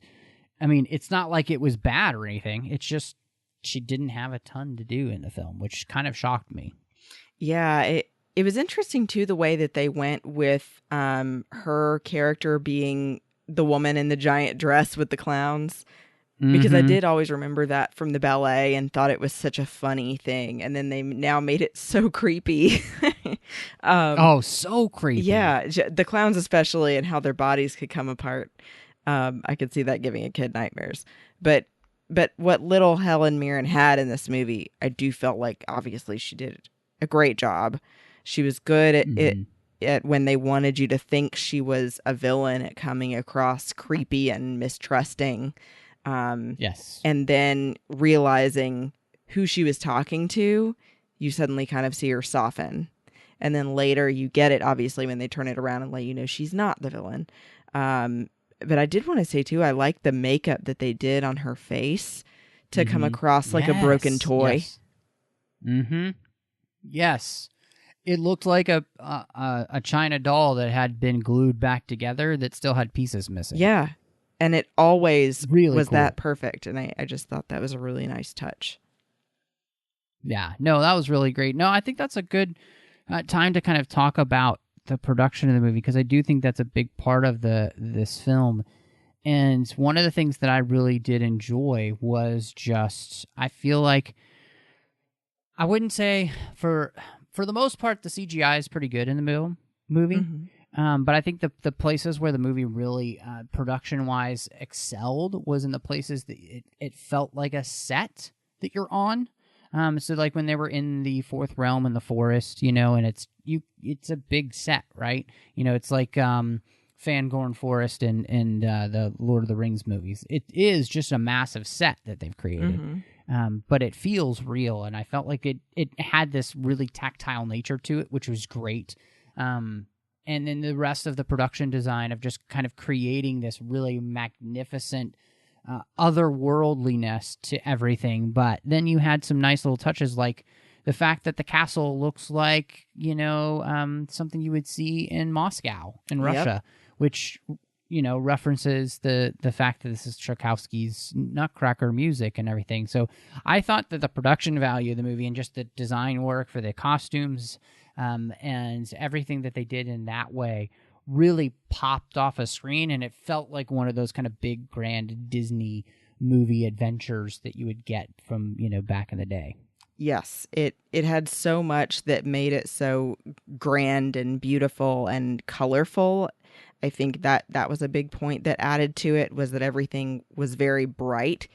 I mean, it's not like it was bad or anything. It's just she didn't have a ton to do in the film, which kind of shocked me. Yeah, it was interesting too the way that they went with her character being the woman in the giant dress with the clowns. Because I did always remember that from the ballet and thought it was such a funny thing. And then they now made it so creepy. So creepy. Yeah, the clowns especially, and how their bodies could come apart. I could see that giving a kid nightmares. But what little Helen Mirren had in this movie, I do felt like obviously she did a great job. She was good at when they wanted you to think she was a villain, at coming across creepy and mistrusting. Yes. And then realizing who she was talking to, you suddenly kind of see her soften. And then later you get it, obviously, when they turn it around and let you know she's not the villain. But I did want to say, too, I like the makeup that they did on her face to come across like a broken toy. Yes. Yes. it looked like a China doll that had been glued back together that still had pieces missing. Yeah. And it always really was cool. that perfect. And I just thought that was a really nice touch. Yeah. No, that was really great. No, I think that's a good time to kind of talk about the production of the movie, because I do think that's a big part of this film. And one of the things that I really did enjoy was just, I feel like, I wouldn't say for the most part, the CGI is pretty good in the movie. Mm-hmm. But I think the places where the movie really, production-wise, excelled was in the places that it felt like a set that you're on. So like when they were in the Fourth Realm in the forest, and it's a big set, right? It's like Fangorn Forest and the Lord of the Rings movies. It is just a massive set that they've created. Mm-hmm. But it feels real, and I felt like it had this really tactile nature to it, which was great. And then the rest of the production design of just kind of creating this really magnificent otherworldliness to everything. But then you had some nice little touches, like the fact that the castle looks like, something you would see in Moscow in Russia, which, references the fact that this is Tchaikovsky's Nutcracker music and everything. So I thought that the production value of the movie and just the design work for the costumes and everything that they did in that way really popped off a screen, and it felt like one of those kind of big, grand Disney movie adventures that you would get from, back in the day. Yes, it had so much that made it so grand and beautiful and colorful. I think that was a big point that added to it, was that everything was very bright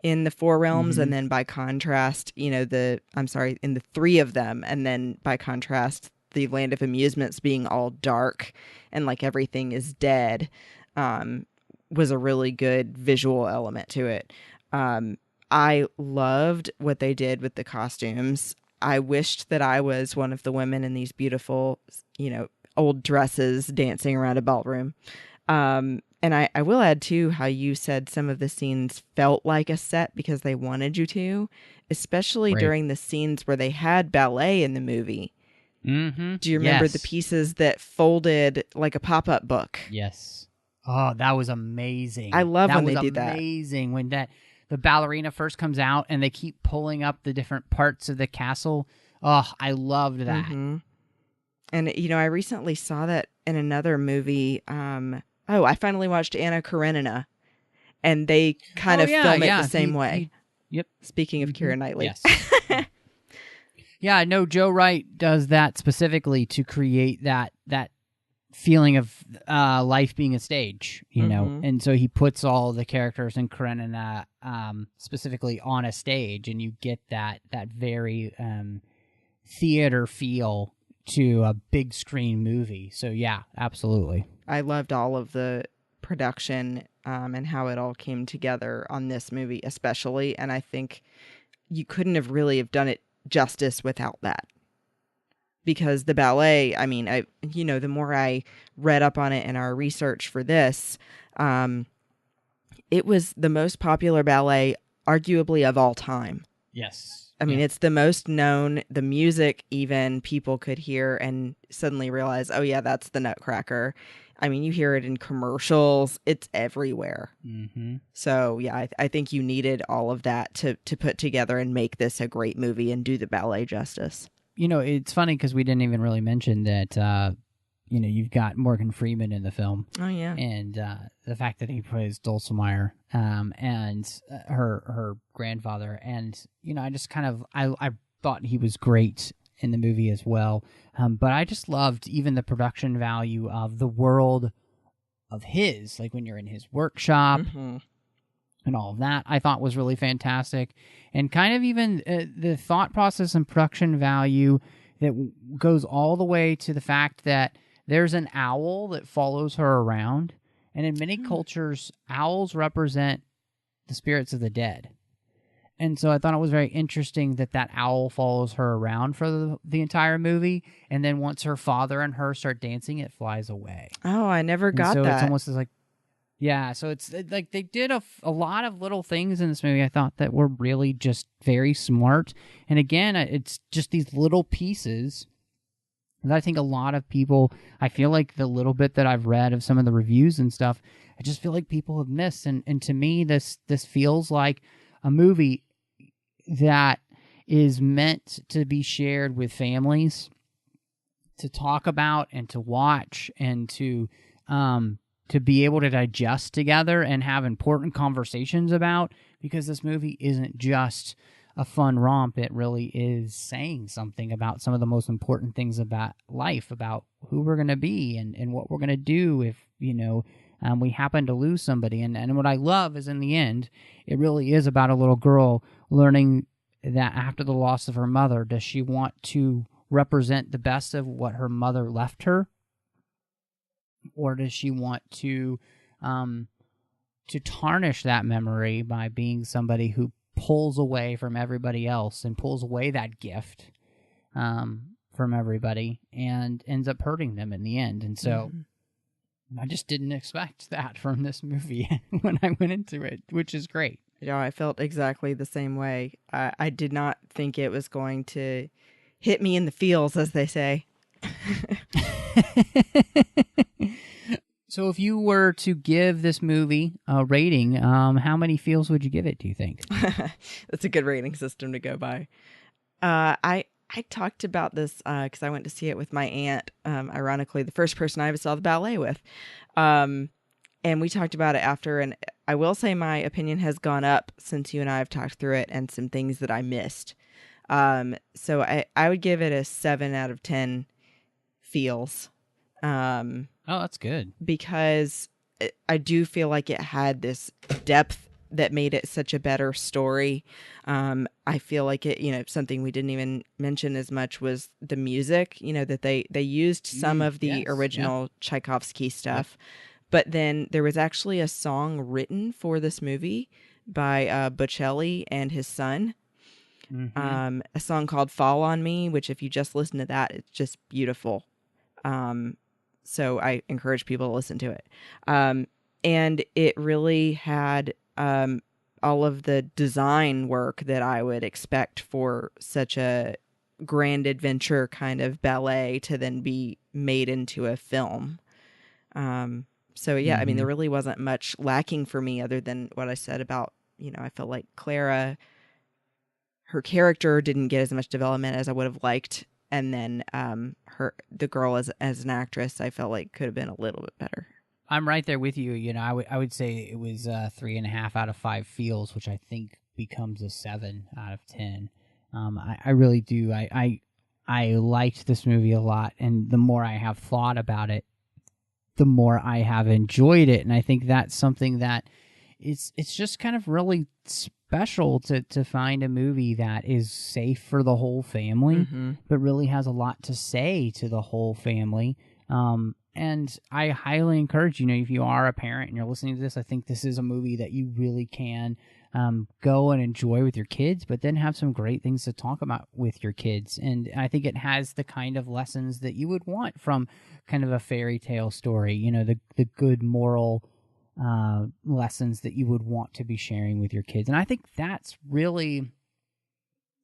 in the Four Realms, mm-hmm. and then by contrast, in the three of them, and then by contrast, the Land of Amusements being all dark and like everything is dead, was a really good visual element to it. I loved what they did with the costumes. I wished that I was one of the women in these beautiful, old dresses dancing around a ballroom. And I will add, too, how you said some of the scenes felt like a set because they wanted you to, especially during the scenes where they had ballet in the movie. Mm-hmm. Do you remember the pieces that folded like a pop-up book? Yes. Oh, that was amazing. I love when they do that. That was amazing when the ballerina first comes out and they keep pulling up the different parts of the castle. Oh, I loved that. Mm-hmm. And, I recently saw that in another movie. I finally watched Anna Karenina, and they kind of film it the same way. Yep. Speaking of Keira Knightley. Yes. Yeah, no, Joe Wright does that specifically to create that feeling of life being a stage, mm-hmm. and so he puts all the characters in Karenina specifically on a stage, and you get that very theater feel to a big screen movie. So yeah, absolutely. I loved all of the production and how it all came together on this movie especially, and I think you couldn't have really have done it justice without that, because the ballet, the more I read up on it in our research for this, it was the most popular ballet arguably of all time. Yes. It's the most known. The music, even, people could hear and suddenly realize, oh yeah, that's the Nutcracker. You hear it in commercials. It's everywhere. Mm-hmm. So, yeah, I think you needed all of that to put together and make this a great movie and do the ballet justice. It's funny because we didn't even really mention that, you've got Morgan Freeman in the film. Oh, yeah. And the fact that he plays Dulcimer and her grandfather. And, I just kind of, I thought he was great in the movie as well. But I just loved even the production value of the world of his, like when you're in his workshop mm-hmm. and all of that, I thought was really fantastic. And kind of even the thought process and production value that goes all the way to the fact that there's an owl that follows her around. And in many cultures, owls represent the spirits of the dead. And so I thought it was very interesting that owl follows her around for the entire movie, and then once her father and her start dancing, it flies away. Oh, I never got that. So it's almost like, so it's like they did a lot of little things in this movie I thought that were really just very smart. And again, it's just these little pieces And I think a lot of people, I feel like the little bit that I've read of some of the reviews and stuff, I just feel like people have missed. And to me, this feels like a movie that is meant to be shared with families, to talk about and to watch and to be able to digest together and have important conversations about, because this movie isn't just a fun romp. It really is saying something about some of the most important things about life, about who we're going to be and what we're going to do if, we happen to lose somebody. And what I love is, in the end, it really is about a little girl learning that after the loss of her mother, does she want to represent the best of what her mother left her? Or does she want to tarnish that memory by being somebody who pulls away from everybody else and pulls away that gift from everybody and ends up hurting them in the end? And so I just didn't expect that from this movie when I went into it, which is great. I felt exactly the same way. I did not think it was going to hit me in the feels, as they say. So if you were to give this movie a rating, how many feels would you give it, do you think? That's a good rating system to go by. I talked about this because I went to see it with my aunt, ironically, the first person I ever saw the ballet with. And we talked about it after, and I will say my opinion has gone up since you and I have talked through it, and some things that I missed. So I would give it a 7 out of 10 feels. Oh, that's good. Because I do feel like it had this depth that made it such a better story. I feel like it, something we didn't even mention as much was the music, that they used some of the original Tchaikovsky stuff. But then there was actually a song written for this movie by Bocelli and his son. A song called Fall on Me, which if you just listen to that, it's just beautiful. So I encourage people to listen to it. And it really had all of the design work that I would expect for such a grand adventure kind of ballet to then be made into a film. So yeah, I mean, there really wasn't much lacking for me other than what I said about, I felt like Clara, her character didn't get as much development as I would have liked. And then the girl as an actress, I felt like could have been a little bit better. I'm right there with you. I would say it was 3.5 out of 5 feels, which I think becomes a 7 out of 10. I really do. I liked this movie a lot, and the more I have thought about it, the more I have enjoyed it. And I think that's something that it's just kind of really special to find a movie that is safe for the whole family, but really has a lot to say to the whole family. And I highly encourage, if you are a parent and you're listening to this, I think this is a movie that you really can go and enjoy with your kids, but then have some great things to talk about with your kids. And I think it has the kind of lessons that you would want from kind of a fairy tale story, the good moral lessons that you would want to be sharing with your kids. And I think that's really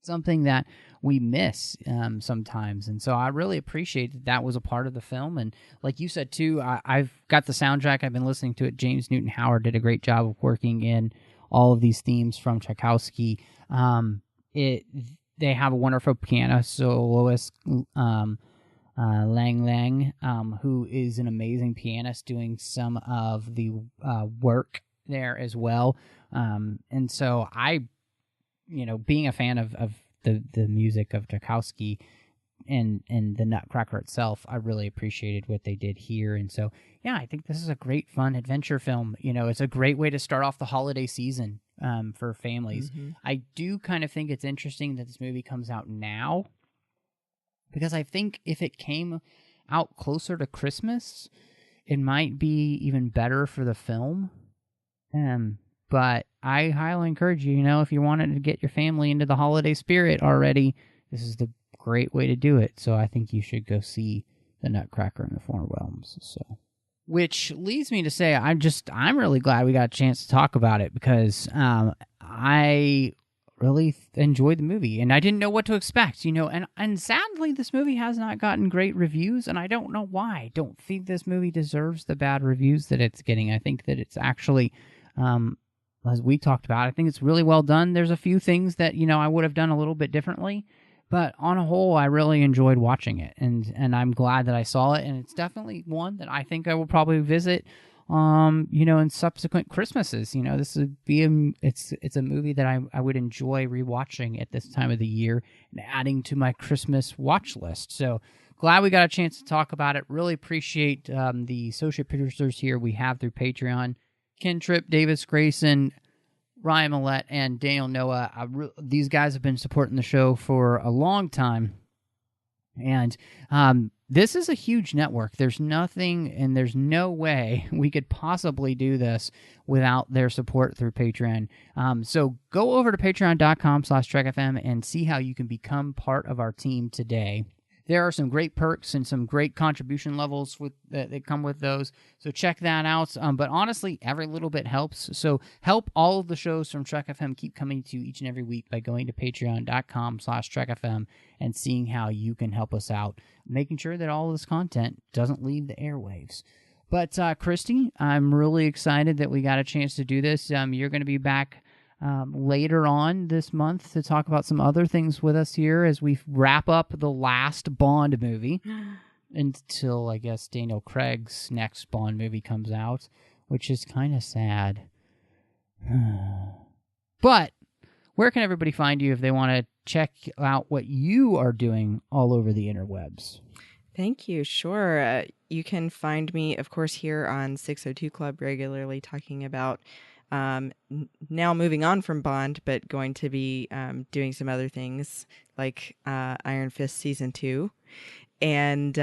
something that we miss sometimes. And so I really appreciate that was a part of the film. And like you said too, I've got the soundtrack. I've been listening to it. James Newton Howard did a great job of working in all of these themes from Tchaikovsky. They have a wonderful piano soloist, Lang Lang, who is an amazing pianist doing some of the work there as well. And so being a fan of the music of Tchaikovsky and the Nutcracker itself, I really appreciated what they did here. And so, yeah, I think this is a great, fun adventure film. It's a great way to start off the holiday season for families. I do kind of think it's interesting that this movie comes out now, because I think if it came out closer to Christmas, it might be even better for the film. But I highly encourage you, if you wanted to get your family into the holiday spirit already, this is the great way to do it. So I think you should go see the Nutcracker in the Four Realms. So, which leads me to say, I'm really glad we got a chance to talk about it, because I really enjoyed the movie, and I didn't know what to expect, and sadly this movie has not gotten great reviews, and I don't know why. I don't think this movie deserves the bad reviews that it's getting. I think that it's actually, as we talked about, I think it's really well done. There's a few things that, I would have done a little bit differently, but on a whole, I really enjoyed watching it, and I'm glad that I saw it, and it's definitely one that I think I will probably visit in subsequent Christmases. This would be it's a movie that I would enjoy rewatching at this time of the year and adding to my Christmas watch list. So glad we got a chance to talk about it. Really appreciate the associate producers here we have through Patreon: Ken Tripp, Davis Grayson, Ryan Millette, and Daniel Noah. These guys have been supporting the show for a long time, and this is a huge network. There's nothing and there's no way we could possibly do this without their support through Patreon. So go over to patreon.com/TrekFM and see how you can become part of our team today. There are some great perks and some great contribution levels that come with those. So check that out. But honestly, every little bit helps. So help all of the shows from Trek FM keep coming to you each and every week by going to patreon.com/TrekFM and seeing how you can help us out, making sure that all of this content doesn't leave the airwaves. But Christy, I'm really excited that we got a chance to do this. You're going to be back later on this month to talk about some other things with us here as we wrap up the last Bond movie until, I guess, Daniel Craig's next Bond movie comes out, which is kind of sad. But where can everybody find you if they want to check out what you are doing all over the interwebs? Thank you. Sure. You can find me, of course, here on 602 Club regularly talking about now moving on from Bond, but going to be doing some other things like Iron Fist Season 2. And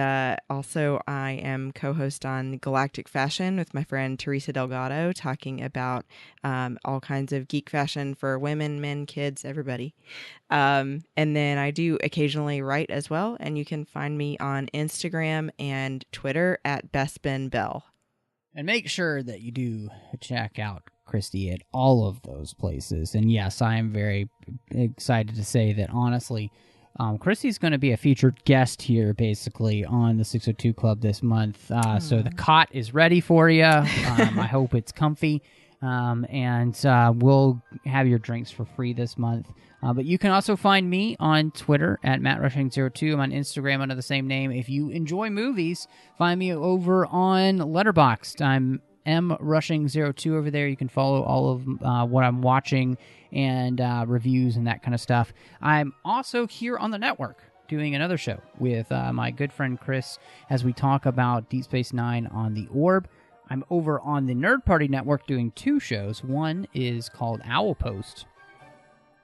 also I am co-host on Galactic Fashion with my friend Teresa Delgado, talking about all kinds of geek fashion for women, men, kids, everybody. And then I do occasionally write as well, and you can find me on Instagram and Twitter at BestBenBell. And make sure that you do check out Christy at all of those places. And yes, I am very excited to say that, honestly, Christy's going to be a featured guest here, basically, on the 602 Club this month. So the cot is ready for you. I hope it's comfy. And we'll have your drinks for free this month. But you can also find me on Twitter at MattRushing02. I'm on Instagram under the same name. If you enjoy movies, find me over on Letterboxd. I'm MRushing02 over there. You can follow all of what I'm watching and reviews and that kind of stuff. I'm also here on the network doing another show with my good friend Chris as we talk about Deep Space Nine on the Orb. I'm over on the Nerd Party Network doing two shows. One is called Owl Post,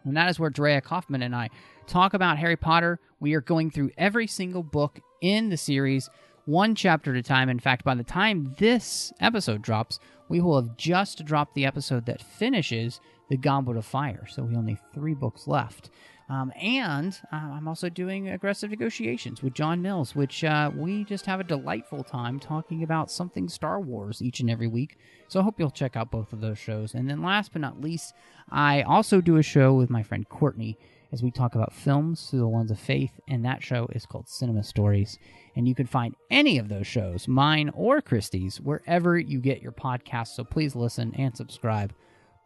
and that is where Drea Kaufman and I talk about Harry Potter. We are going through every single book in the series, one chapter at a time. In fact, by the time this episode drops, we will have just dropped the episode that finishes the Goblet of Fire. So we only have 3 books left. And I'm also doing Aggressive Negotiations with John Mills, which we just have a delightful time talking about something Star Wars each and every week. So I hope you'll check out both of those shows. And then last but not least, I also do a show with my friend Courtney as we talk about films through the lens of faith, and that show is called Cinema Stories. And you can find any of those shows, mine or Christie's, wherever you get your podcasts, so please listen and subscribe.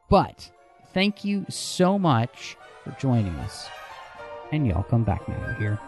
But thank you so much for joining us, and y'all come back now here.